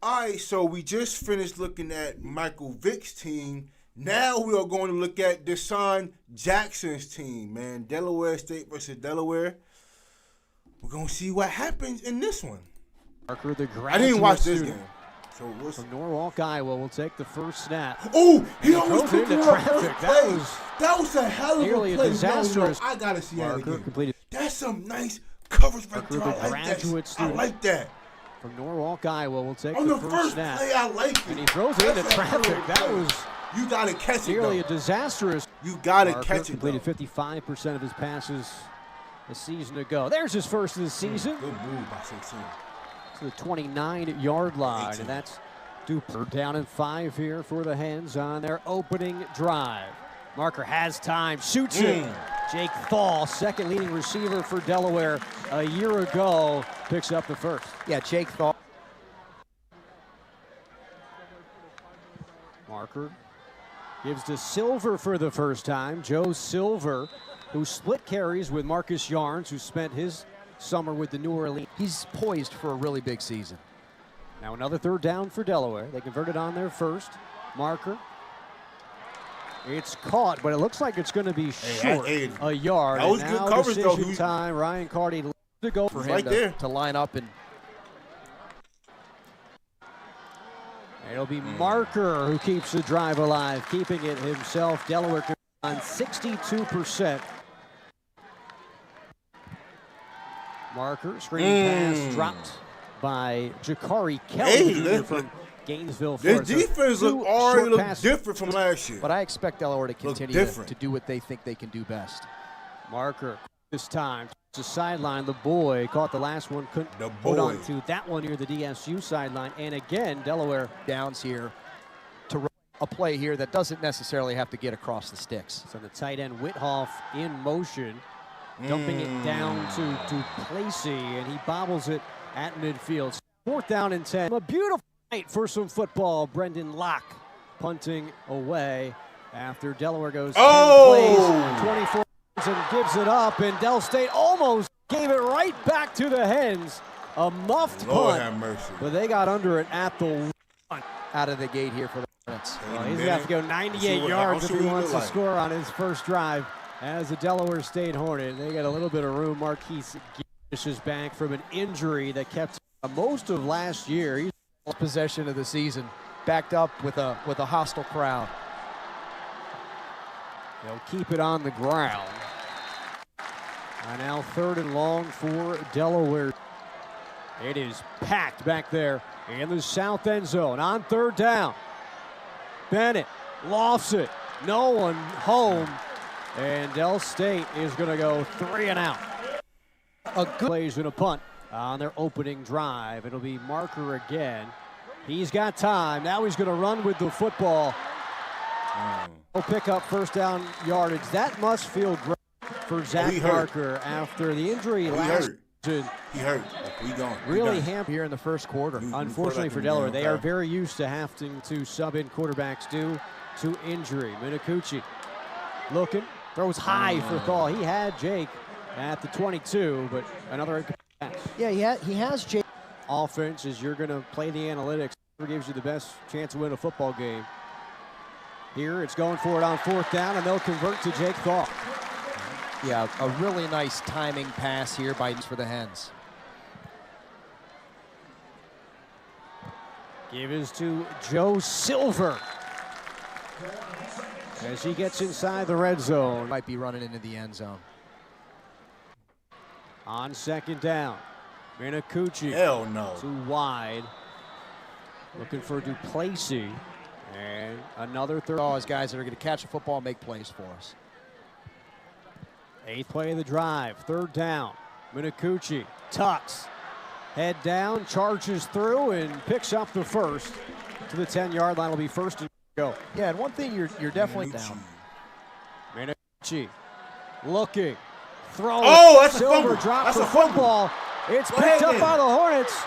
All right, so we just finished looking at Michael Vick's team. Now we are going to look at Desean Jackson's team, man. Delaware State versus Delaware. We're going to see what happens in this one. Parker, the I didn't watch this game. So what's from Norwalk, Iowa, will take the first snap. Oh, he almost put it up first play. That was a hell of a play. Nearly a disastrous. No, I got to see that again. Completed. That's some nice coverage right there. I like that. I like that. From Norwalk, Iowa, will take on the first snap. Play, I like it. And he throws it into traffic. That was you gotta catch nearly it. a disastrous. You gotta catch it. Completed 55% of his passes a season ago. There's his first of the season. Good move by 16. To the 29-yard line, 18. and that's Duper. Down in 5 here for the Hens on their opening drive. Marker has time, shoots it. Jake Thal, second leading receiver for Delaware a year ago, picks up the first. Yeah, Jake Thal. Marker gives to Silver for the first time. Joe Silver, who split carries with Marcus Yarns, who spent his summer with the New Orleans. He's poised for a really big season. Now another third down for Delaware. They converted on their first. Marker. It's caught, but it looks like it's going to be short, a yard. That was and good now coverage, though. Decision time. Ryan Carty to go for him to line up and. It'll be Marker who keeps the drive alive, keeping it himself. Delaware on 62%. Marker, screen pass dropped by Jakari Kelly from Gainesville, Florida. Their defense already look different from last year. But I expect Delaware to continue to do what they think they can do best. Marker this time to sideline. The boy caught the last one, couldn't hold on to that one near the DSU sideline. And again, Delaware downs here to run a play here that doesn't necessarily have to get across the sticks. So the tight end Whithoff in motion, dumping it down to Placey, and he bobbles it at midfield. 4th down and 10. A beautiful night for some football. Brendan Locke punting away after Delaware goes 10 plays, 24 and gives it up, and Del State almost gave it right back to the Hens. A muffed punt, but they got under it at the one. Out of the gate here for the Hornets. Well, he's going to have to go 98 yards if he wants to score on his first drive as a Delaware State Hornet. They got a little bit of room. Marquise Gish is back from an injury that kept most of last year. He's possession of the season, backed up with a hostile crowd. They'll keep it on the ground. And now 3rd and long for Delaware. It is packed back there in the south end zone on 3rd down. Bennett lofts it. No one home. And Del State is going to go 3 and out. A good plays and a punt on their opening drive. It'll be Marker again. He's got time. Now he's going to run with the football. He'll pick up first down yardage. That must feel great for Zach Marker after the injury last season. He hurt. We gone. Really hampered here in the first quarter. Unfortunately for Delaware, they are very used to having to sub in quarterbacks due to injury. Minicucci looking, throws high for Thal. He had Jake at the 22, but another pass. Yeah, he has Jake. Offense is you're going to play the analytics. Whoever gives you the best chance to win a football game. Here it's going for it on 4th down, and they'll convert to Jake Thal. Yeah, a really nice timing pass here for the Hens. Give is to Joe Silver as he gets inside the red zone. Might be running into the end zone. On 2nd down, Minicucci. Hell no. Too wide. Looking for Duplessis. And another third. All those guys that are going to catch the football and make plays for us. 8th play of the drive. 3rd down. Minicucci tucks. Head down, charges through, and picks up the first to the 10-yard line. Will be 1st and go. Yeah, and one thing you're definitely down. Minicucci looking. Throw. Oh, that's Silver a fumble. drops That's the a fumble. football. It's picked up by the Hornets.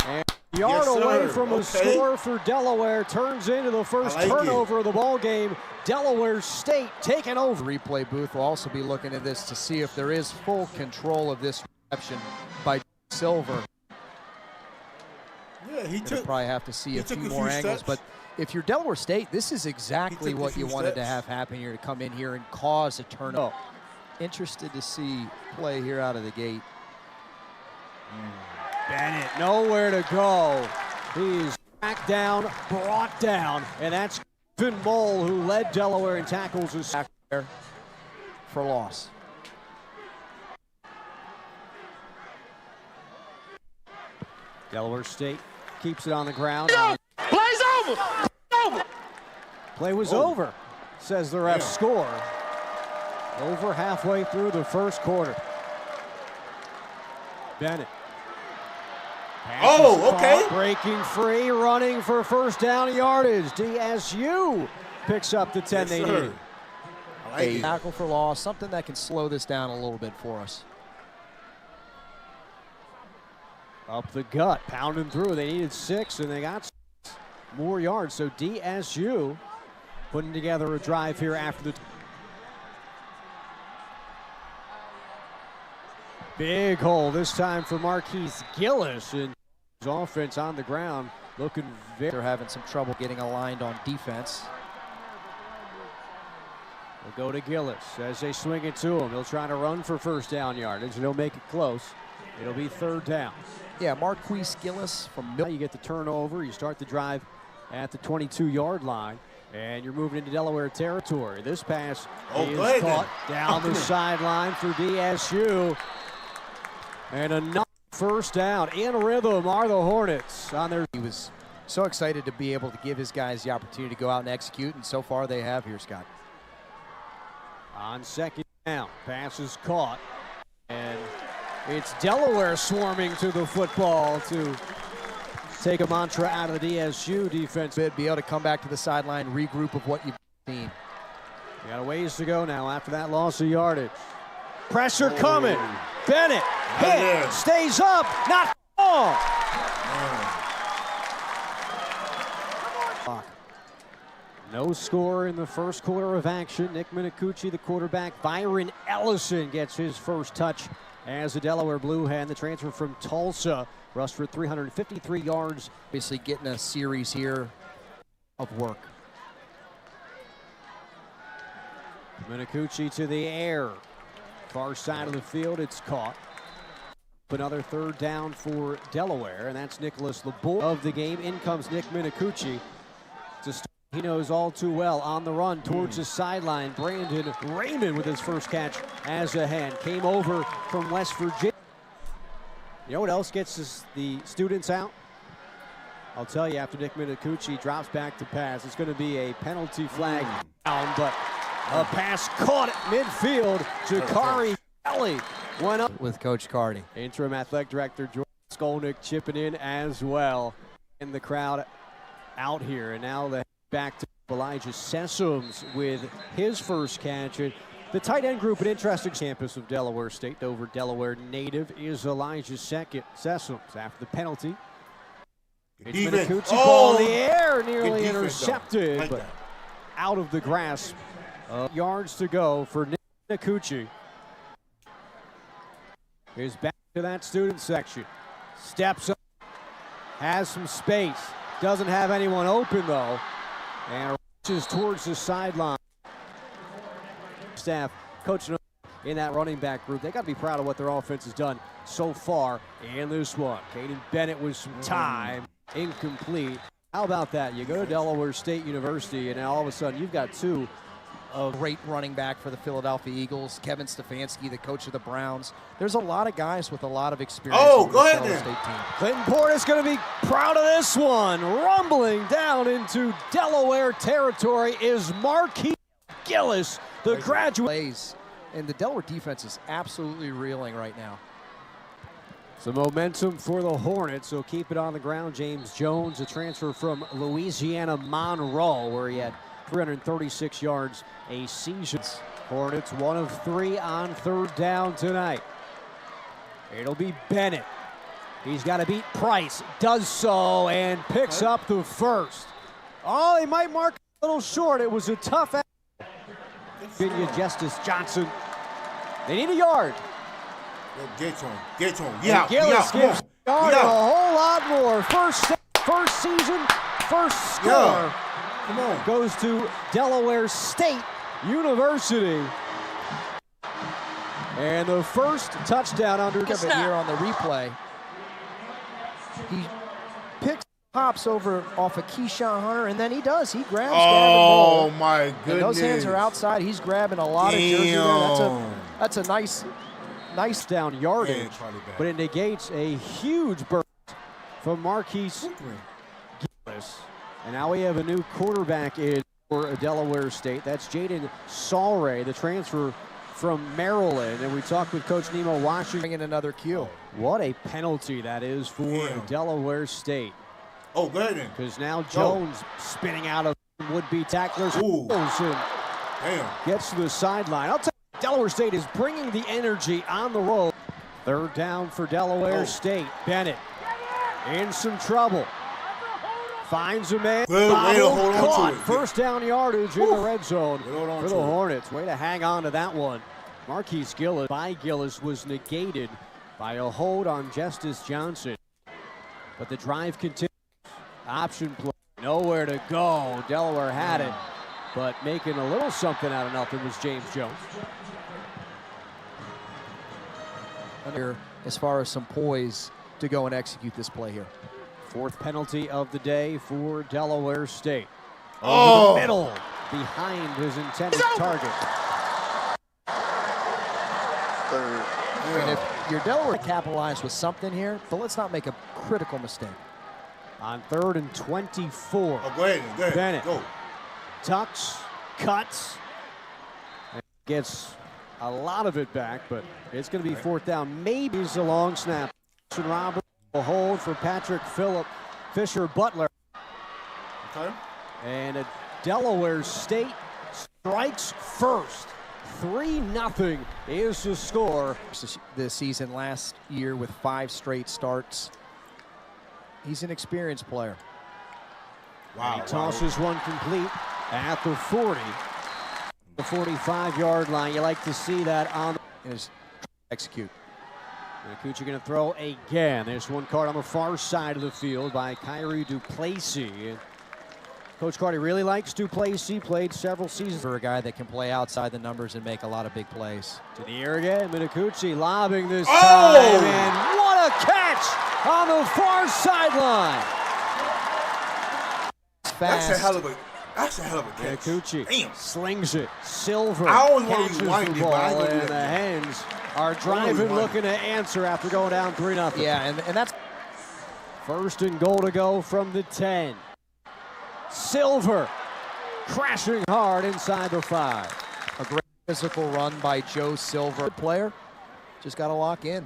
And a yard away from a score for Delaware. Turns into the first turnover of the ball game. Delaware State taking over. Replay booth will also be looking at this to see if there is full control of this reception by Silver. Yeah, he Gonna probably have to see a few took more angles. steps. But if you're Delaware State, this is exactly what you wanted to have happen here, to come in here and cause a turnover. Interested to see play here out of the gate. Bennett nowhere to go. He's back down, brought down, and that's Finn Mole, who led Delaware in tackles, is back there for loss. Delaware State keeps it on the ground. Play's over. Over. Play was over, says the ref. Score. Over halfway through the first quarter. Bennett. Okay. Breaking free, running for first down yardage. DSU picks up the 10 they need. A tackle for loss, something that can slow this down a little bit for us. Up the gut, pounding through. They needed 6, and they got 6 more yards. So DSU putting together a drive here after the big hole this time for Marquise Gillis, and his offense on the ground looking very. They're having some trouble getting aligned on defense. We'll go to Gillis as they swing it to him. He'll try to run for first down yardage, and he'll make it close. It'll be third down. Yeah, Marquise Gillis from You get the turnover. You start the drive at the 22-yard line, and you're moving into Delaware territory. This pass is caught down the sideline for DSU. And another first down. In rhythm are the Hornets on their. He was so excited to be able to give his guys the opportunity to go out and execute, and so far they have here, Scott. On second down, pass is caught, and it's Delaware swarming to the football to take a mantra out of the DSU defense. Be able to come back to the sideline, regroup of what you've seen. You got a ways to go now after that loss of yardage. Pressure coming. Bennett hit, stays up, not fall. No score in the first quarter of action. Nick Minicucci, the quarterback. Byron Ellison gets his first touch as a Delaware Blue Hen. The transfer from Tulsa rushed for 353 yards. Obviously getting a series here of work. Minicucci to the air. Far side of the field, it's caught. Another third down for Delaware, and that's Nicholas LeBoy of the game. In comes Nick Minicucci. He knows all too well on the run towards the sideline. Brandon Raymond with his first catch as a Hen. Came over from West Virginia. You know what else gets the students out? I'll tell you, after Nick Minicucci drops back to pass, it's going to be a penalty flag down, but a pass caught at midfield. Jakari Kelly went up with Coach Cardi. Interim athletic director George Skolnick chipping in as well. And the crowd out here, and now the back to Elijah Sessoms with his first catch. And the tight end group, an interesting campus of Delaware State. Over Delaware native is Elijah Sessoms after the penalty. Minicucci ball in the air, nearly intercepted, but out of the grasp. Yards to go for Minicucci. He's back to that student section. Steps up, has some space. Doesn't have anyone open though. And reaches towards the sideline. Staff coaching in that running back group. They got to be proud of what their offense has done so far in this one. Caden Bennett with some time. Incomplete. How about that? You go to Delaware State University, and now all of a sudden you've got two. A great running back for the Philadelphia Eagles, Kevin Stefanski, the coach of the Browns. There's a lot of guys with a lot of experience on the Delaware State team. Clinton Portis going to be proud of this one. Rumbling down into Delaware territory is Marquise Gillis, the graduate. Plays, and the Delaware defense is absolutely reeling right now. Some momentum for the Hornets, so keep it on the ground. James Jones, a transfer from Louisiana Monroe, where he had 336 yards a season. Hornets 1 of 3 on third down tonight. It'll be Bennett. He's got to beat Price. Does so and picks up the first. Oh, he might mark a little short. It was a tough. Virginia Justice Johnson. They need a yard. Get to him. Yeah, Gillis come on. a whole lot more. First season, first score Come on. goes to Delaware State University. And the first touchdown under Look at it here on the replay. He picks hops over off of Keyshawn Hunter, and then he grabs Gavin Moore. Oh my goodness. And those hands are outside. He's grabbing a lot of jersey there. That's a nice down yardage, but it negates a huge burst from Marquise Gillis. And now we have a new quarterback in for Delaware State. That's Jaden Salray, the transfer from Maryland. And we talked with Coach Nemo Washington. in another cue. What a penalty that is for Delaware State. Oh, go ahead then. Because now Jones spinning out of would-be tacklers. Damn. Gets to the sideline. I'll tell you, Delaware State is bringing the energy on the road. Third down for Delaware State. Bennett in some trouble. Finds a man. Good way to hold on to it. First down yardage in the red zone for the Hornets. Way to hang on to that one. Marquise Gillis by Gillis was negated by a hold on Justice Johnson. But the drive continues. Option play. Nowhere to go. Delaware had it. But making a little something out of nothing was James Jones. As far as some poise to go and execute this play here. Fourth penalty of the day for Delaware State. Over the middle, behind his intended target. And if you're Delaware, capitalize with something here, but let's not make a critical mistake. On 3rd and 24. Oh, go ahead. Bennett Go. tucks, cuts, and gets a lot of it back, but it's going to be fourth down. Maybe it's a long snap. Robert will hold for Patrick Fisher Butler. Okay. And a Delaware State strikes first. 3-0 is the score. This season last year with 5 straight starts. He's an experienced player. Wow. He tosses one complete at the 40. The 45-yard line. You like to see that on the execute. Kuchar going to throw again. There's one card on the far side of the field by Kyrie Duplessis. Coach Carty really likes Duplessis, played several seasons. For a guy that can play outside the numbers and make a lot of big plays. To the air again, Minicucci lobbing this time, and what a catch on the far sideline. That's a hell of a catch. Minicucci slings it. Silver I always want to catches rewind the it, but I ball, ain't gonna and do the that. Hens are driving, looking to answer after going down 3-0. Yeah, and that's first and goal to go from the 10. Silver crashing hard inside the 5. a great physical run by Joe Silver. Good player, just got to lock in.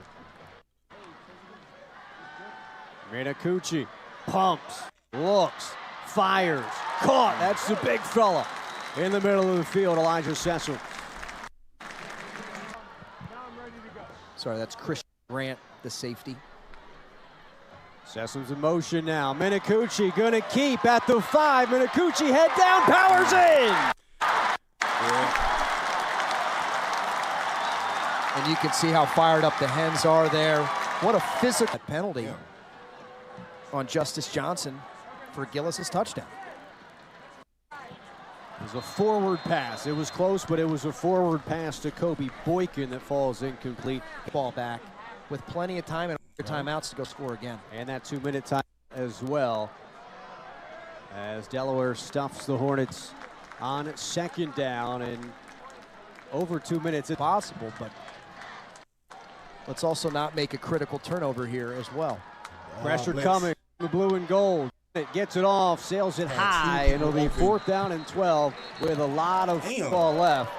Minicucci pumps, looks, fires, caught. That's the big fella in the middle of the field, Elijah Sessel. Sorry, that's Christian Grant, the safety. Sessoms in motion now. Minicucci gonna keep at the 5. Minicucci head down, powers in. And you can see how fired up the Hens are there. What a physical penalty on Justice Johnson for Gillis' touchdown. It was a forward pass. It was close, but it was a forward pass to Kobe Boykin that falls incomplete. Ball back with plenty of time and timeouts to go score again. And that 2-minute time as well, as Delaware stuffs the Hornets on 2nd down, and over 2 minutes it's possible, but let's also not make a critical turnover here as well. Pressure coming, the blue and gold. It gets it off, sails it high, and it'll be 4th down and 12 with a lot of football left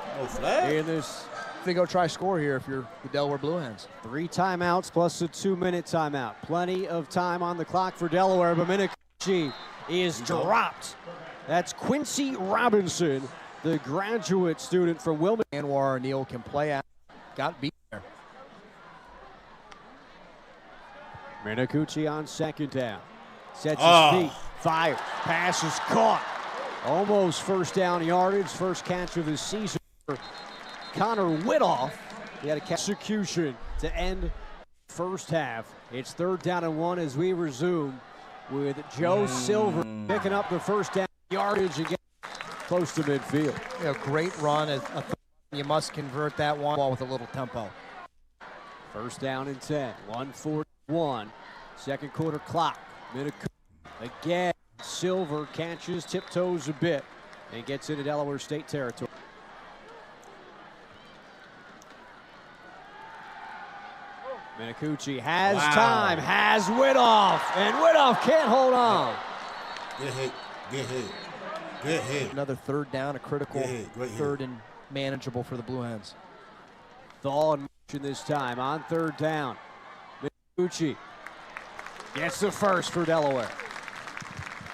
in this. To go try score here if you're the Delaware Blue Hens. 3 timeouts plus a 2-minute timeout. Plenty of time on the clock for Delaware, but Minicucci is dropped. That's Quincy Robinson, the graduate student from Wilmington. Anwar O'Neal can play out. Got beat there. Minicucci on 2nd down. Sets his feet, fires, pass is caught. Almost 1st down yardage, first catch of the season for Connor Whittoff. He had a execution to end first half. It's 3rd down and 1 as we resume with Joe Silver picking up the first down yardage again close to midfield. You know, great run. You must convert that one ball with a little tempo. 1st down and 10. 1:41. Second quarter clock. Again, Silver catches, tiptoes a bit, and gets into Delaware State territory. Minicucci has time, has Widoff, and Widoff can't hold on. Good hit, good hit, good hit. Another 3rd down, a critical 3rd and manageable for the Blue Hens. Thaw in motion this time on 3rd down. Minicucci gets the first for Delaware.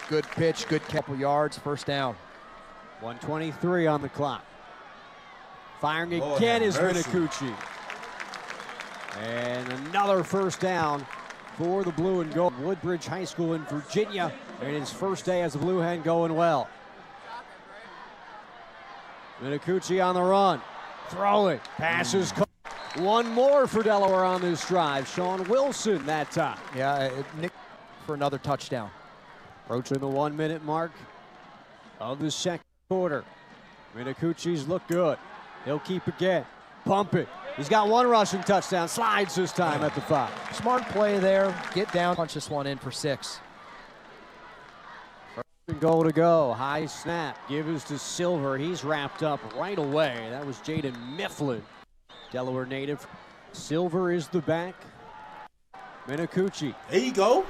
Good pitch, good couple yards, 1st down. 1:23 on the clock. Firing again is Minicucci. And another 1st down for the Blue and Gold. Woodbridge High School in Virginia, and his first day as a Blue Hen going well. Minicucci on the run, throwing, passes. One more for Delaware on this drive. Sean Wilson that time. Yeah, Nick for another touchdown. Approaching the 1-minute mark of the second quarter. Minicucci's look good. He'll keep again. Pump it. He's got 1 rushing touchdown. Slides this time at the 5. Smart play there. Get down. Punch this one in for 6. First and goal to go. High snap. Gives to Silver. He's wrapped up right away. That was Jaden Mifflin, Delaware native. Silver is the back. Minicucci. There you go.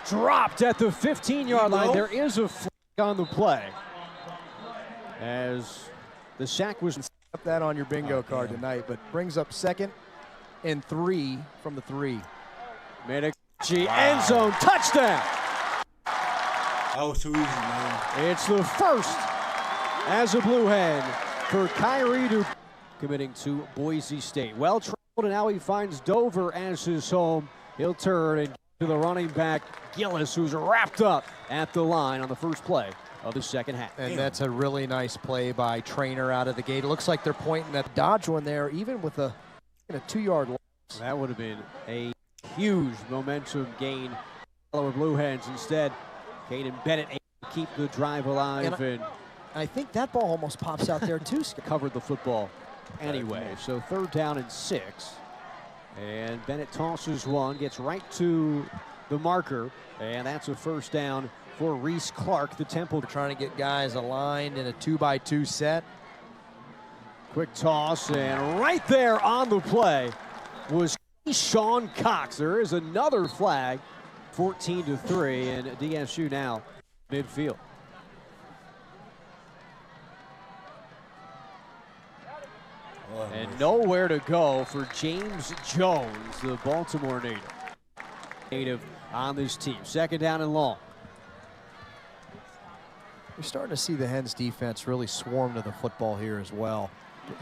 Dropped at the 15-yard line. There is a flag on the play, as the sack was. Up that on your bingo card tonight, but brings up 2nd and 3 from the 3. Minicucci, end zone, touchdown. That was too easy, man. It's the first as a Blue Hen for Kyrie Duke, committing to Boise State. Well traveled, and now he finds Dover as his home. He'll turn and get to the running back, Gillis, who's wrapped up at the line on the first play of the second half. And that's a really nice play by Trainer out of the gate. It looks like they're pointing at Dodge one there, even with a 2-yard loss. That would have been a huge momentum gain. Delaware Blue Hens. Instead, Caden Bennett able to keep the drive alive. And I think that ball almost pops out there too. Covered the football anyway. So 3rd down and 6. And Bennett tosses one, gets right to the marker, and that's a 1st down for Reese Clark, the Temple. Trying to get guys aligned in a 2-by-2 set. Quick toss, and right there on the play was Sean Cox. There is another flag, 14-3, and DSU now midfield. And nowhere to go for James Jones, the Baltimore native on this team. 2nd down and long. You're starting to see the Hens defense really swarm to the football here as well.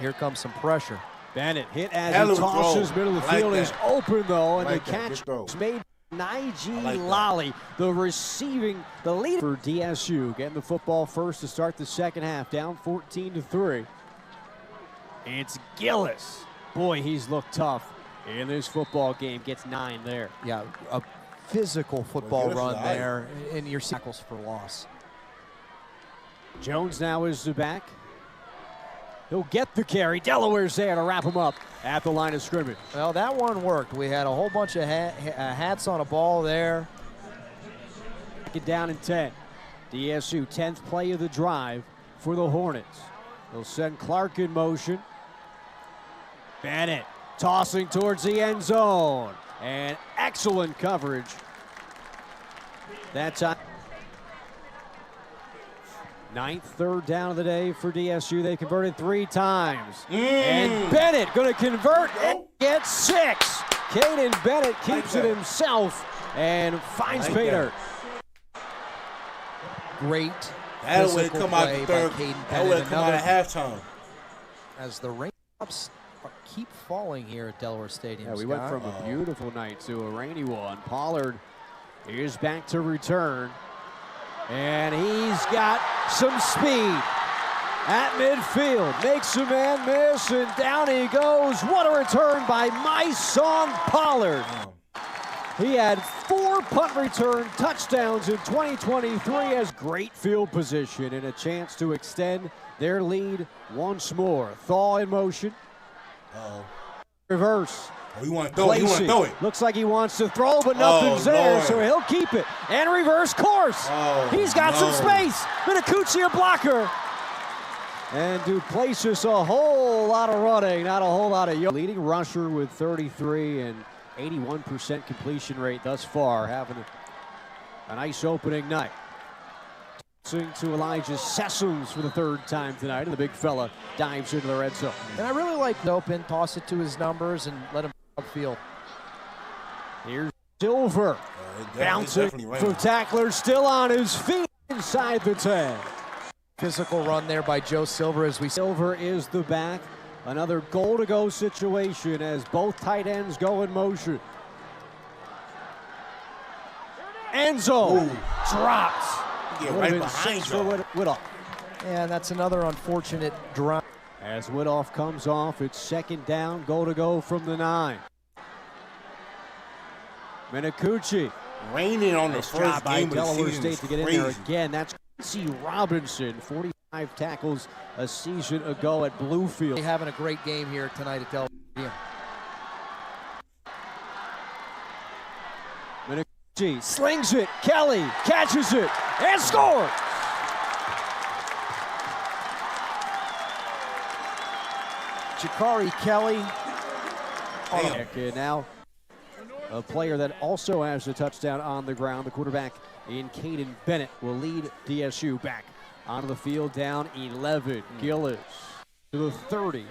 Here comes some pressure. Bennett hit as he tosses, middle of the field is open though, and the catch is made by Naiji Lally, the leader for DSU, getting the football first to start the second half, down 14-3. It's Gillis. Boy, he's looked tough in this football game. Gets 9 there. Yeah, a physical football run there, and your tackles for loss. Jones now is the back. He'll get the carry. Delaware's there to wrap him up at the line of scrimmage. Well, that one worked. We had a whole bunch of hats on a ball there. Get down in 10. DSU, 10th play of the drive for the Hornets. They'll send Clark in motion. Bennett tossing towards the end zone. And excellent coverage. That time. 9th third down of the day for DSU. They converted 3 times. And Bennett going to convert and get 6. Caden Bennett keeps it himself and finds Painter. Great. That'll way come out the third. That'll way come out at halftime. As the raindrops keep falling here at Delaware Stadium. Yeah, we went from a beautiful night to a rainy one. Pollard is back to return. And he's got some speed. at midfield. Makes a man miss, and down he goes. What a return by Myson Pollard. He had 4 punt return touchdowns in 2023 as great field position and a chance to extend their lead once more. Thaw in motion. Reverse. Oh, you want to throw it. You want to throw it. Looks like he wants to throw, but nothing's there, Lord. so he'll keep it. And reverse course. He's got some space. Minicucci a blocker. And Duplessis a whole lot of running, not a whole lot of yards. Leading rusher with 33 and 81% completion rate thus far, having a nice opening night. To Elijah Sessoms for the 3rd time tonight, and the big fella dives into the red zone. And I really like open, toss it to his numbers and let him upfield. Here's Silver, bouncing from tackler, still on his feet inside the 10. Physical run there by Joe Silver as we. Silver is the back. Another goal-to-go situation as both tight ends go in motion. Enzo drops. Yeah, right behind you. Whittoff. And that's another unfortunate drop. As Whittoff comes off, it's 2nd down, goal-to-go from the 9. Minicucci. Raining on the Nice first job by game of the Delaware season State to get crazy. in there again. That's Quincy Robinson, 45 tackles a season ago at Bluefield. They're having a great game here tonight at Delaware. Minicucci slings it. Kelly catches it and scores. Jakari Kelly. And now a player that also has a touchdown on the ground. The quarterback in Caden Bennett will lead DSU back onto the field down 11. Gillis to the 30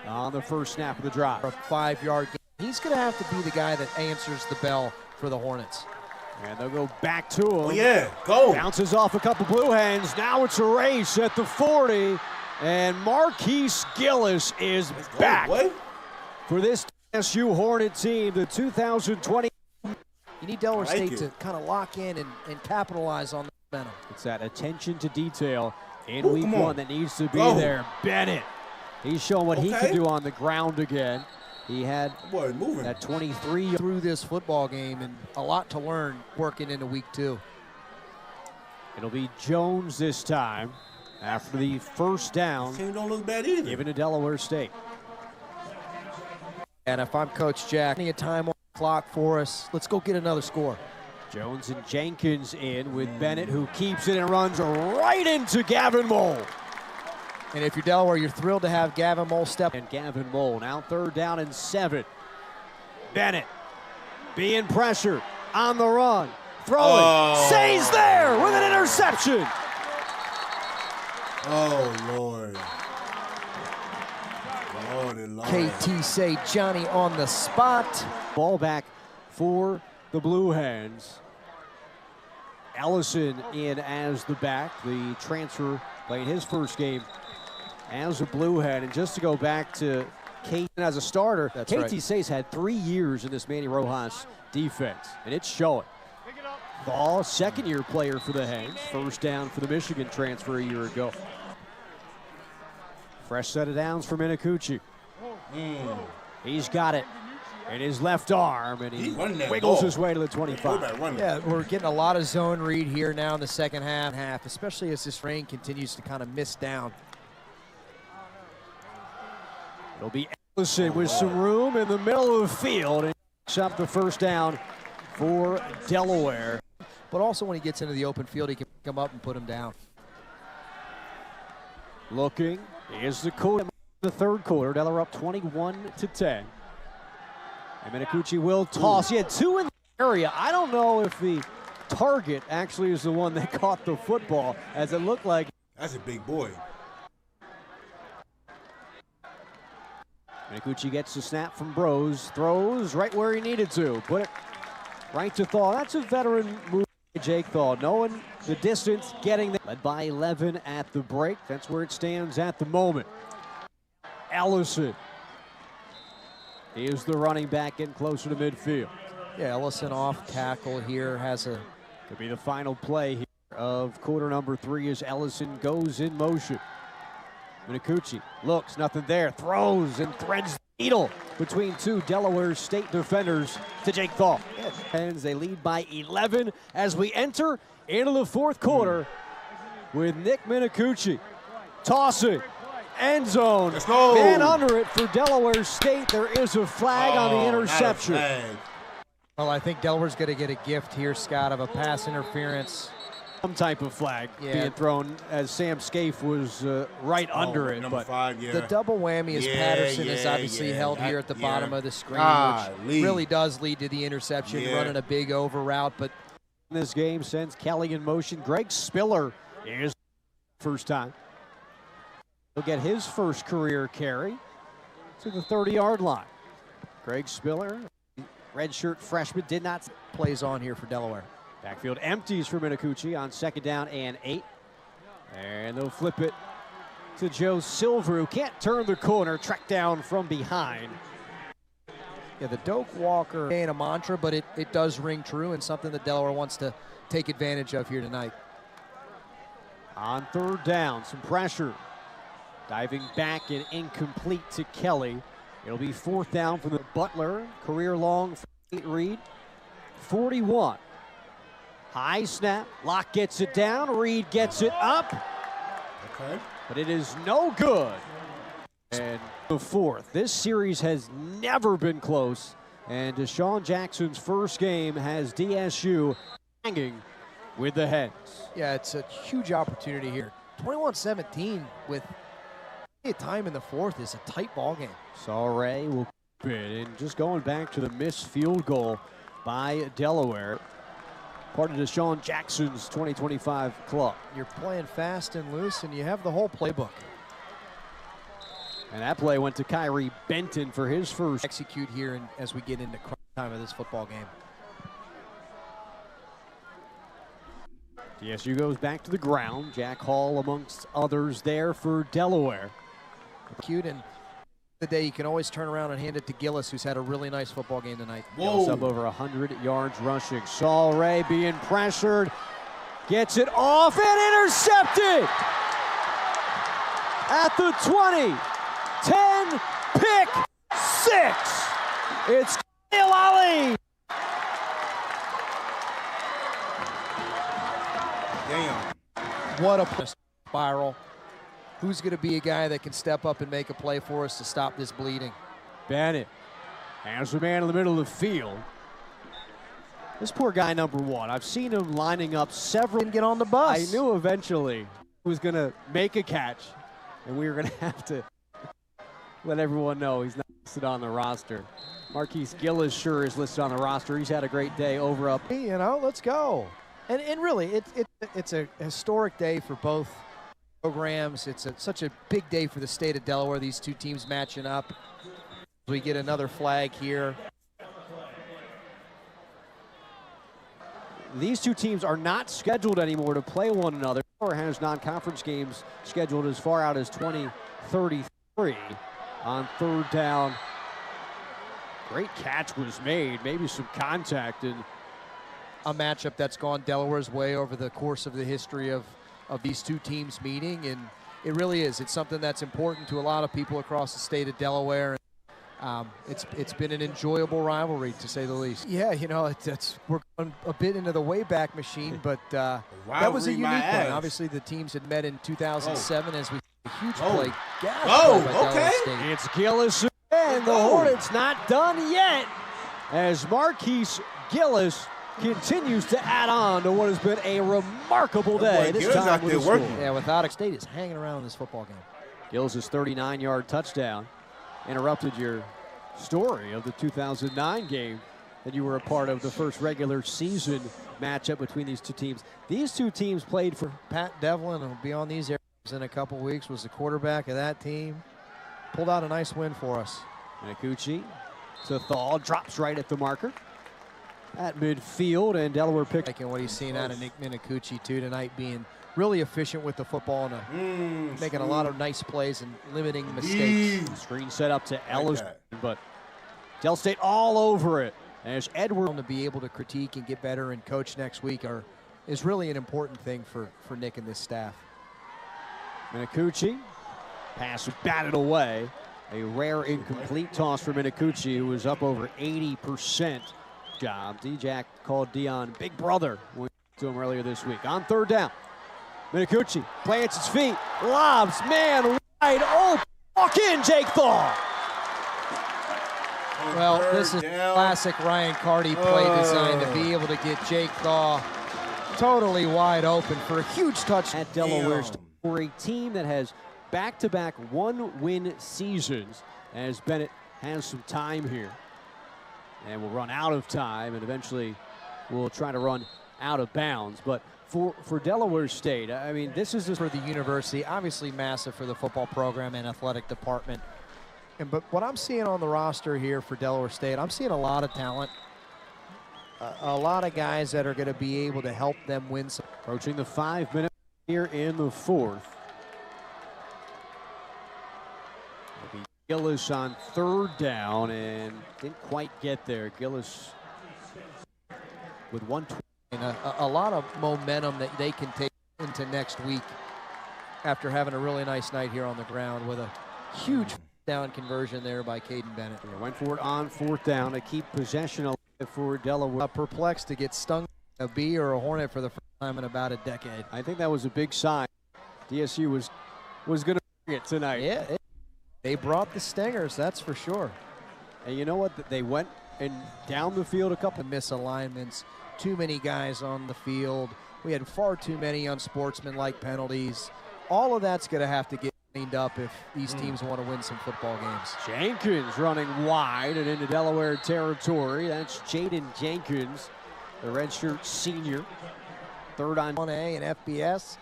on the first snap of the drive. A 5-yard game. He's going to have to be the guy that answers the bell for the Hornets. And they'll go back to him. Oh, yeah, go. Bounces off a couple blue hands. Now it's a race at the 40. And Marquise Gillis is back for this DSU Hornet team, the 2020. You need Delaware State to kind of lock in and capitalize on the momentum. It's that attention to detail in week 1 that needs to be there. Bennett, he's showing what he can do on the ground again. He had that 23 through this football game and a lot to learn working into week 2. It'll be Jones this time after the first down. Team don't look bad either. Given to Delaware State. And if I'm Coach Jack, plenty of time on the clock for us. Let's go get another score. Jones and Jenkins in with Bennett, who keeps it and runs right into Gavin Mole. And if you're Delaware, you're thrilled to have Gavin Mole step. And Gavin Mole now 3rd down and 7. Bennett being pressured on the run. Throwing. Stays there with an interception. Oh, Lord. KT say Johnny on the spot. Ball back for the Blue Hens. Ellison in as the back, the transfer playing his first game as a Blue Hen. And just to go back to Kate as a starter, KT Say's had 3 years in this Manny Rojas defense, and it's showing. Ball, 2nd-year player for the Hens. 1st down for the Michigan transfer a year ago. Fresh set of downs for Minicucci. He's got it in his left arm, and he wiggles his way to the 25. Yeah, we're getting a lot of zone read here now in the second half, especially as this rain continues to kind of miss down. It'll be Ellison with some room in the middle of the field, and picks up the 1st down for Delaware. But also when he gets into the open field, he can come up and put him down. Looking is the quarter. The 3rd quarter, Delaware up 21-10. And Minicucci will toss. He had 2 in the area. I don't know if the target actually is the one that caught the football, as it looked like. That's a big boy. Minicucci gets the snap from Bros, throws right where he needed to. Put it right to Thaw. That's a veteran move by Jake Thaw, knowing the distance, getting there. Led by 11 at the break. That's where it stands at the moment. Ellison is the running back getting closer to midfield. Yeah, Ellison off tackle here Could be the final play here of quarter number 3 as Ellison goes in motion. Minicucci looks, nothing there, throws and threads the needle between two Delaware State defenders to Jake Thaw. And they lead by 11 as we enter into the fourth quarter with Nick Minicucci tossing. End zone. Let's go. Man under it for Delaware State. There is a flag on the interception. Well, I think Delaware's going to get a gift here, Scott, of a pass interference. Some type of flag being thrown as Sam Scaife was right under it. Number but 5, the double whammy is Patterson is obviously held here at the bottom of the screen, which really does lead to the interception, running a big over route. But in this game sends Kelly in motion. Greg Spiller is first time. He'll get his first career carry to the 30-yard line. Greg Spiller, redshirt freshman, did not plays on here for Delaware. Backfield empties for Minicucci on 2nd down and 8. And they'll flip it to Joe Silver, who can't turn the corner, tracked down from behind. Yeah, the Doak Walker ain't a mantra, but it does ring true and something that Delaware wants to take advantage of here tonight. On 3rd down, some pressure. Diving back and incomplete to Kelly. It'll be 4th down for the Butler. Career long for Nate Reed. 41. High snap. Locke gets it down. Reed gets it up. Okay. But it is no good. And the 4th. This series has never been close. And Desean Jackson's first game has DSU hanging with the Hens. Yeah, it's a huge opportunity here. 21-17 with time in the 4th is a tight ball game. Sauray will keep it, and just going back to the missed field goal by Delaware, part of Desean Jackson's 2025 club. You're playing fast and loose, and you have the whole playbook. And that play went to Kyrie Benton for his first. Execute here as we get into crunch time of this football game. DSU goes back to the ground. Jack Hall amongst others there for Delaware. Cute, and the day you can always turn around and hand it to Gillis, who's had a really nice football game tonight. Gillis up over 100 yards rushing. Sauray being pressured, gets it off and intercepted at the 20. 10, pick 6. It's Khalil Ali. Damn. What a spiral. Who's going to be a guy that can step up and make a play for us to stop this bleeding? Bennett has the man in the middle of the field. This poor guy, number 1. I've seen him lining up several. And get on the bus. I knew eventually he was going to make a catch, and we were going to have to let everyone know he's not listed on the roster. Marquise Gillis sure is listed on the roster. He's had a great day over up. You know, let's go. And really, it's a historic day for both programs. It's such a big day for the state of Delaware, these two teams matching up. We get another flag here. These two teams are not scheduled anymore to play one another. Delaware has non-conference games scheduled as far out as 2033. On 3rd down, great catch was made, maybe some contact, and a matchup that's gone Delaware's way over the course of the history of these two teams meeting, and it really is. It's something that's important to a lot of people across the state of Delaware. It's been an enjoyable rivalry, to say the least. Yeah, you know, we're going a bit into the Wayback Machine, but that was a unique one. Obviously, the teams had met in 2007 as we see a huge play. It's Gillis and the Hornets not done yet as Marquise Gillis continues to add on to what has been a remarkable day. This time out there working. Yeah, without State is hanging around in this football game. Gillis' 39-yard touchdown interrupted your story of the 2009 game that you were a part of, the first regular season matchup between these two teams. These two teams played for Pat Devlin, who will be on these areas in a couple weeks, was the quarterback of that team. Pulled out a nice win for us. Minicucci to Thaw, drops right at the marker at midfield, and Delaware picked. Liking what he's seen out of Nick Minicucci too tonight, being really efficient with the football and making a lot of nice plays and limiting mistakes. Screen set up to Ellis, but Del State all over it. As Edward to be able to critique and get better and coach next week is really an important thing for Nick and this staff. Minicucci Pass batted away. A rare incomplete toss for Minicucci, who was up over 80% job. D-Jack called Desean Big Brother when he to him earlier this week. On third down, Minicucci plants his feet, lobs, man wide open. Walk in, Jake Thaw. Well, this is classic Ryan Carty play design to be able to get Jake Thaw totally wide open for a huge touch. At Delaware, for a team that has back-to-back one-win seasons, as Bennett has some time here. And will run out of time, and eventually will try to run out of bounds. But for Delaware State, I mean, this is for the university, obviously massive for the football program and athletic department. But what I'm seeing on the roster here for Delaware State, I'm seeing a lot of talent, a lot of guys that are going to be able to help them win. Approaching the 5-minute here in the fourth. It'll be Gillis on third down and didn't quite get there. Gillis with 120. And a lot of momentum that they can take into next week after having a really nice night here on the ground with a huge down conversion there by Caden Bennett. They went for it on fourth down to keep possession alive for Delaware. Perplexed to get stung a bee or a hornet for the first time in about a decade. I think that was a big sign. DSU was going to bring it tonight. Yeah, they brought the stingers, that's for sure. And you know what? They went and down the field a couple misalignments, too many guys on the field. We had far too many unsportsmanlike penalties. All of that's going to have to get cleaned up if these teams want to win some football games. Jenkins running wide and into Delaware territory. That's Jaden Jenkins, the redshirt senior. Third on 1A and FBS.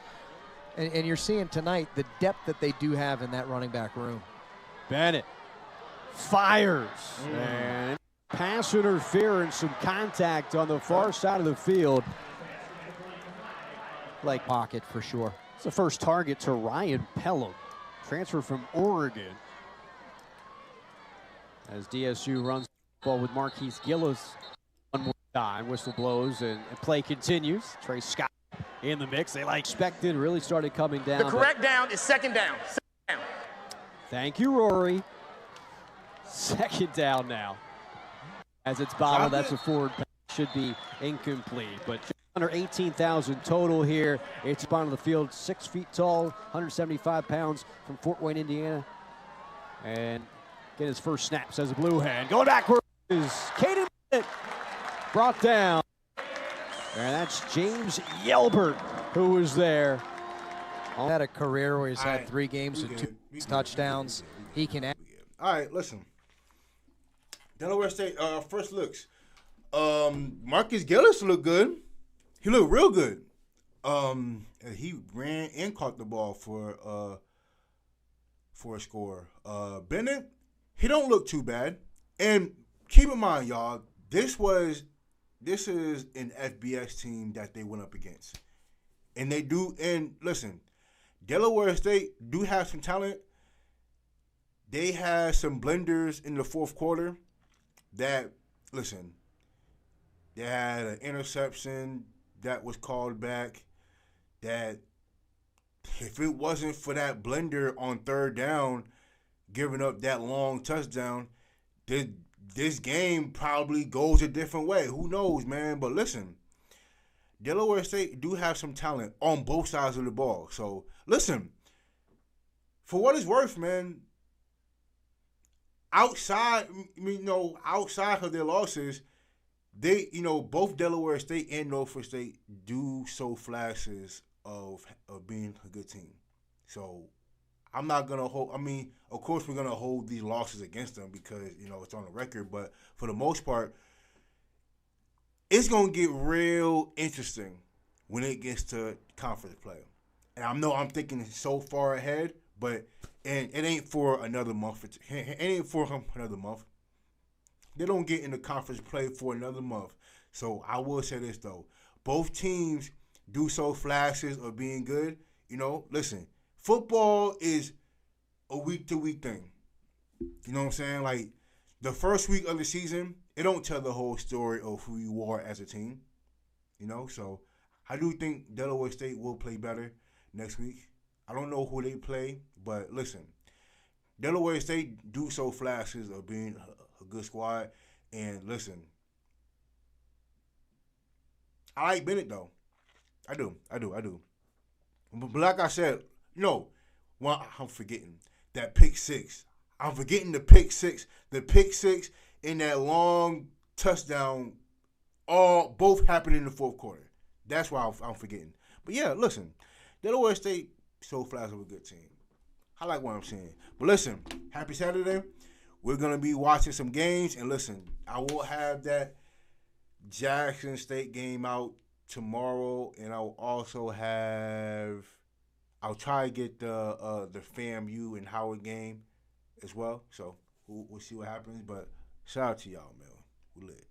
And you're seeing tonight the depth that they do have in that running back room. Bennett fires. And pass interference, some contact on the far side of the field. Like pocket for sure. It's the first target to Ryan Pelham, transfer from Oregon. As DSU runs the ball with Marquise Gillis one more time. Whistle blows and play continues. Trey Scott in the mix. They expected, really started coming down. The correct down is second down. Second down. Thank you, Rory. Second down now. As it's bobbled, that's a forward pass. Should be incomplete, but under 18,000 total here. It's on the field, 6 feet tall, 175 pounds from Fort Wayne, Indiana. And get his first snaps as a blue hand. Going backwards is Caden Bennett, brought down. And that's James Yelbert who was there. Had a career where he's had 3 games with 2 touchdowns. He can add. All right, listen. Delaware State, first looks. Marcus Gillis looked good. He looked real good. He ran and caught the ball for a score. Bennett, he don't look too bad. And keep in mind, y'all, this is an FBS team that they went up against. And they do, and listen, Delaware State do have some talent. They had some blenders in the fourth quarter that, listen, they had an interception that was called back that if it wasn't for that blender on third down, giving up that long touchdown, this game probably goes a different way. Who knows, man? But listen, Delaware State do have some talent on both sides of the ball. So, listen, for what it's worth, man, outside of their losses, they, both Delaware State and Norfolk State do show flashes of being a good team. So I'm not going to hold, of course we're going to hold these losses against them because, it's on the record. But for the most part, it's going to get real interesting when it gets to conference play. And I know I'm thinking so far ahead, but and it ain't for another month. It ain't for another month. They don't get into conference play for another month. So I will say this, though. Both teams do show flashes of being good. Listen, football is a week-to-week thing. You know what I'm saying? Like, the first week of the season, it don't tell the whole story of who you are as a team. So I do think Delaware State will play better next week. I don't know who they play, but listen, Delaware State do show flashes of being a good squad. And listen, I like Bennett though. I do. But like I said, I'm forgetting that pick six. I'm forgetting the pick six. The pick six and that long touchdown both happened in the fourth quarter. That's why I'm forgetting. But yeah, listen, Delaware State so flash of a good team. I like what I'm saying. But listen, happy Saturday. We're going to be watching some games. And listen, I will have that Jackson State game out tomorrow. And I'll also I'll try to get the FAMU and Howard game as well. So we'll see what happens. But shout out to y'all, man. We lit.